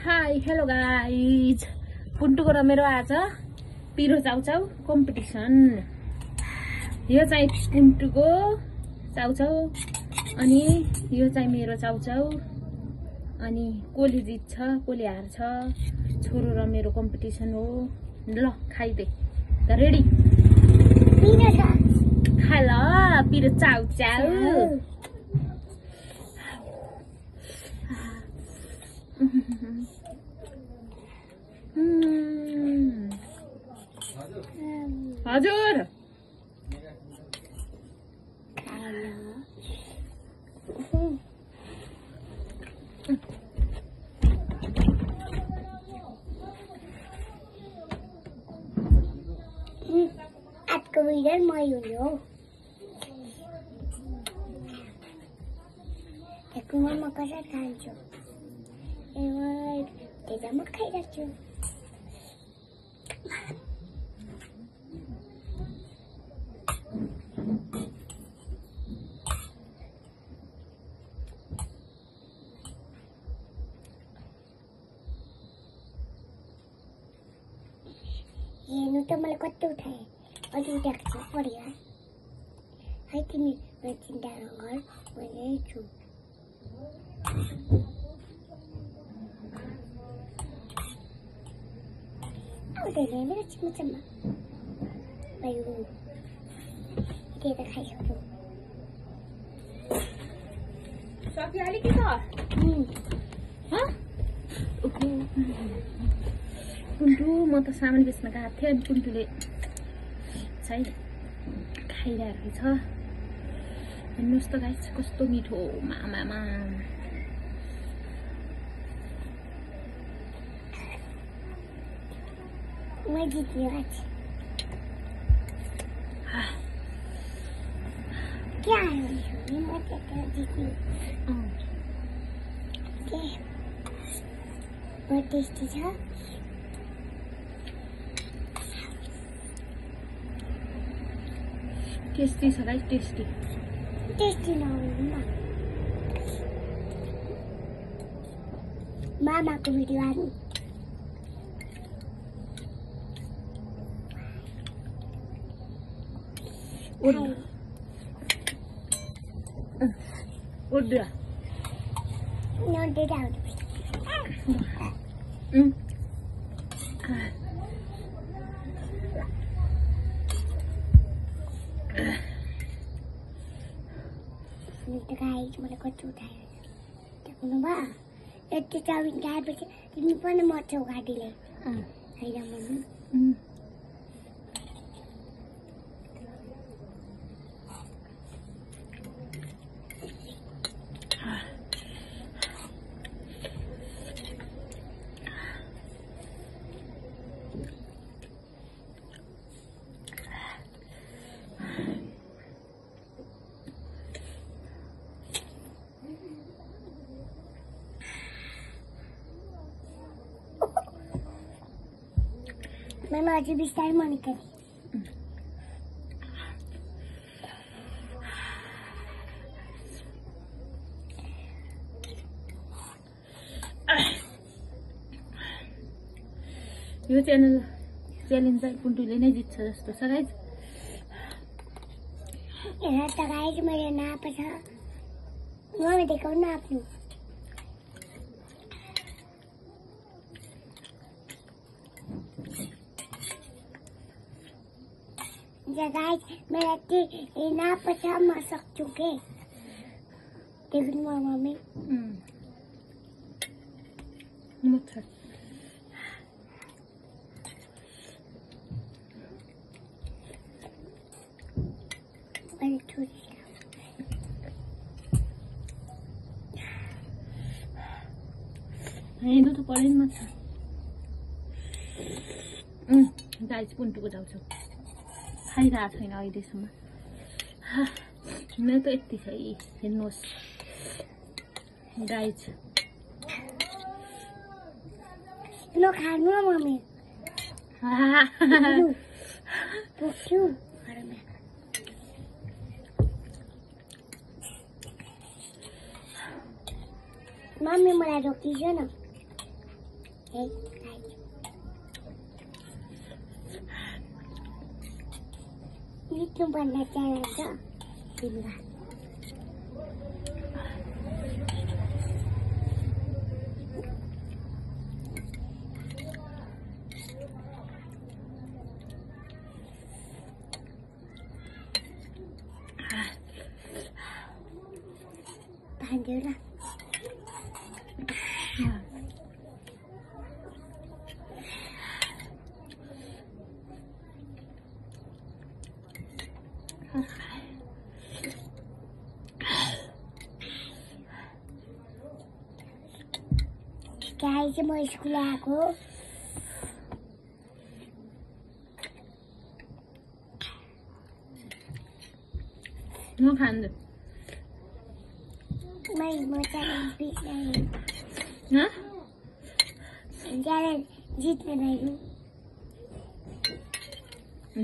Hi hello guys पुन्टुको र मेरो आज पिरो चाउचाउ कम्पिटिसन। यो चाहिँ पुन्टुको चाउचाउ अनि यो चाहिँ मेरो चाउचाउ। अनि कोले जित्छ कोले हार्छ छोरो र मेरो कम्पिटिसन हो। ल खाइदे त रेडी खा ल पिरो चाउचाउ। हजुर आजको विनर मै हो। म कसरी खान्छु म खाइराख्छु। हेर्नु त मलाई कति उठाए अझ उठाएको छु परिवार है। तिमी चिन्ता नगर म यही छु। आउँदैन मेरो चिम्चम्मा त्यही त खाइसक्यो। सकिहाल्यो कि त पुन्टु म त सामान बेच्न गएको थिएँ अनि पुन्टुले चाहिँ खाइरहेको छ। हेर्नुहोस् त गाइस कस्तो मिठो मामामा। म जित्ने आज क्या आयो म त जित्ने के बहुत टेस्टी छ। टेस्टी छ गाइस टेस्टी टेस्टी नहुनु मामाको भिडियो हाल्नु। उड्डा नडे डाउन गाइस मलाई कति उठायो देख्नु भयो। यति चाउमिन खाएपछि तिमी पनि मर्छौ गाडीले होइन मम्मी। मैं अझै बिस्तारै मन करेँ। यो च्यालेन्ज चाहिँ पुन्टुले नै जित्छ जस्तो छ गाइस। यहाँ त गाइस मेरो नाप छ म देखाउनु आफ्नो। गाइस मेरा नाप छ म सक्छु के देख्नु भयो मम्मी। हिँड्नु त परेन माछा गाइस पुन्टुको जाउँछु खाइरहेको छैन अहिलेसम्म। मेरो त यति छ हेर्नुहोस् गाइस। खानु मम्मी मम्मी मलाई रोकिदियो न। Hey, जित्नु भन्दा च्यालेन्ज छ तिमीलाई भान्जेला गाइस म स्कुल आएको म खान्छु म च्यालेन्ज जित्ने न च्यालेन्ज जित्ने भयो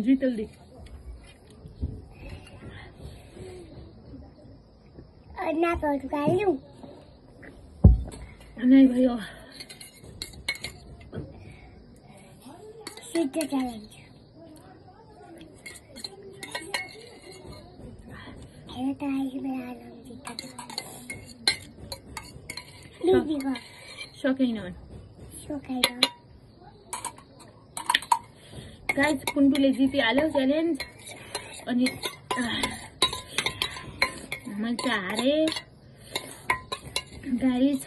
जितल्दी नापहरू गाल्यौ नै भयो सिद्ध च्यालेन्ज हेर त आइज मेरो आलम जित्छ दिदीको सकेन सोकाइर गाइस पुन्टुले जितिहाल्यो च्यालेन्ज अनि मैले चाहिँ हारेँ गाइस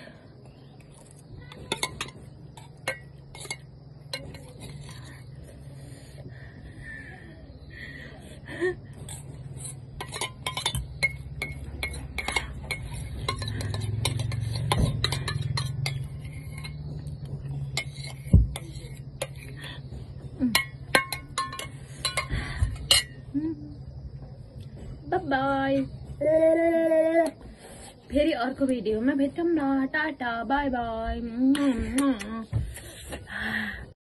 बाई फेरि अर्को भिडियोमा भेटौँ न टाटा बाई बाई